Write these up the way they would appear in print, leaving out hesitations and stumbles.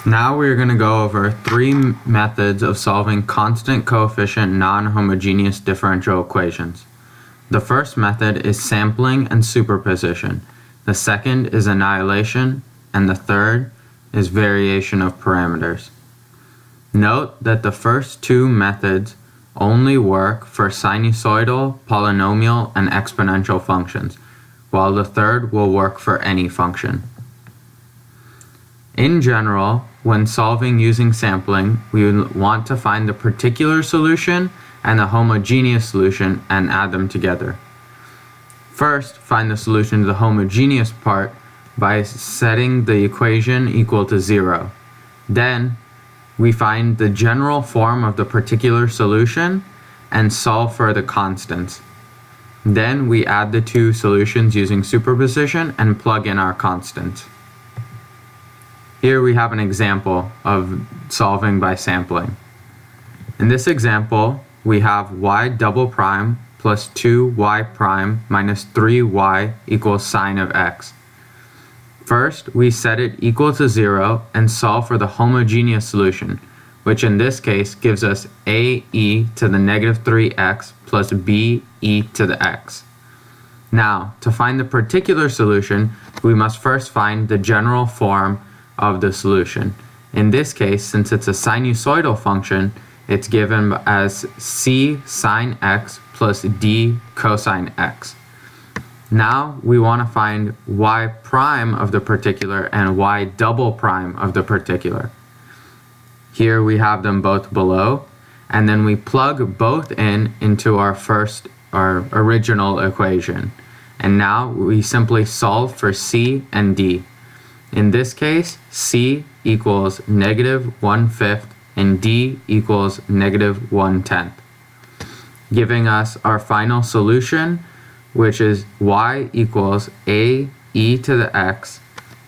Now we're going to go over three methods of solving constant coefficient non-homogeneous differential equations. The first method is sampling and superposition. The second is annihilation, and the third is variation of parameters. Note that the first two methods only work for sinusoidal, polynomial, and exponential functions, while the third will work for any function. In general, when solving using sampling, we want to find the particular solution and the homogeneous solution and add them together. First, find the solution to the homogeneous part by setting the equation equal to 0. Then, we find the general form of the particular solution and solve for the constants. Then we add the two solutions using superposition and plug in our constants. Here we have an example of solving by sampling. In this example, we have y double prime plus 2y prime minus 3y equals sine of x. First, we set it equal to 0 and solve for the homogeneous solution, which in this case gives us a e to the negative 3x plus b e to the x. Now, to find the particular solution, we must first find the general form of the solution. In this case, since it's a sinusoidal function, it's given as c sine x plus d cosine x. Now we want to find y prime of the particular and y double prime of the particular. Here we have them both below, and then we plug both into our original equation. And now we simply solve for c and d. In this case, c equals negative 1/5 and d equals negative 1/10, giving us our final solution, which is y equals a e to the x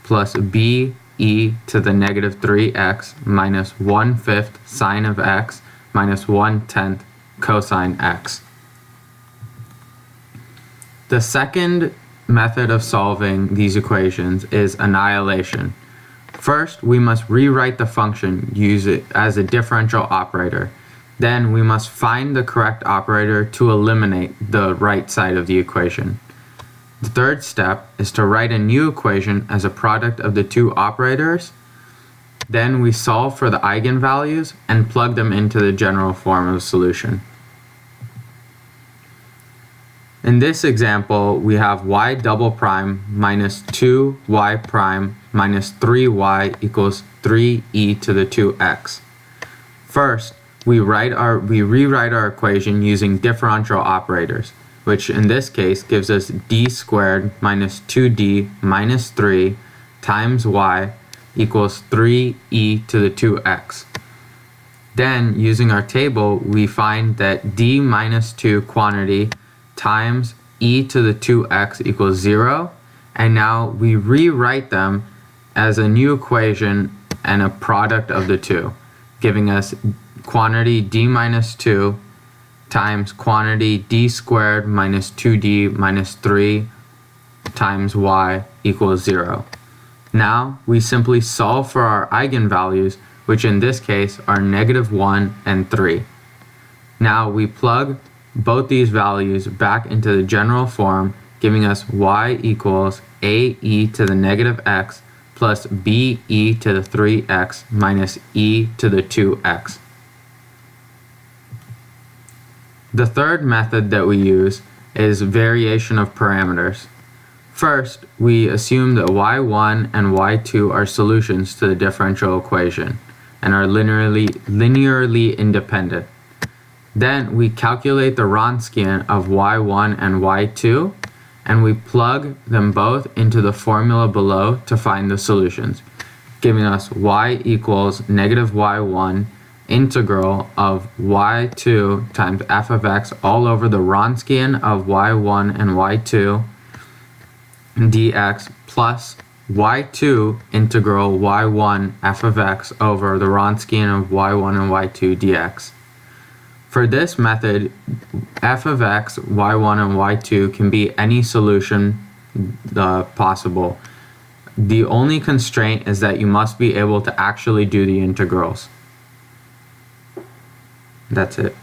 plus b e to the negative 3x minus 1/5 sine of x minus 1/10 cosine x. The second method of solving these equations is annihilation. First, we must rewrite the function, use it as a differential operator. Then we must find the correct operator to eliminate the right side of the equation. The third step is to write a new equation as a product of the two operators. Then we solve for the eigenvalues and plug them into the general form of the solution. In this example, we have y double prime minus 2y prime minus 3y equals 3e to the 2x. First, we rewrite our equation using differential operators, which in this case gives us d squared minus 2d minus 3 times y equals 3e to the 2x. Then, using our table, we find that d minus 2 quantity times e to the 2x equals 0, and now we rewrite them as a new equation and a product of the two, giving us quantity d minus 2 times quantity d squared minus 2d minus 3 times y equals 0. Now we simply solve for our eigenvalues, which in this case are negative 1 and 3. Now we plug both these values back into the general form, giving us y equals a e to the negative x plus b e to the 3x minus e to the 2x. The third method that we use is variation of parameters. First, we assume that y1 and y2 are solutions to the differential equation and are linearly independent. Then we calculate the Wronskian of y1 and y2, and we plug them both into the formula below to find the solutions, giving us y equals negative y1 integral of y2 times f of x all over the Wronskian of y1 and y2 dx plus y2 integral y1 f of x over the Wronskian of y1 and y2 dx. For this method, f of x, y1, and y2 can be any solution possible. The only constraint is that you must be able to actually do the integrals. That's it.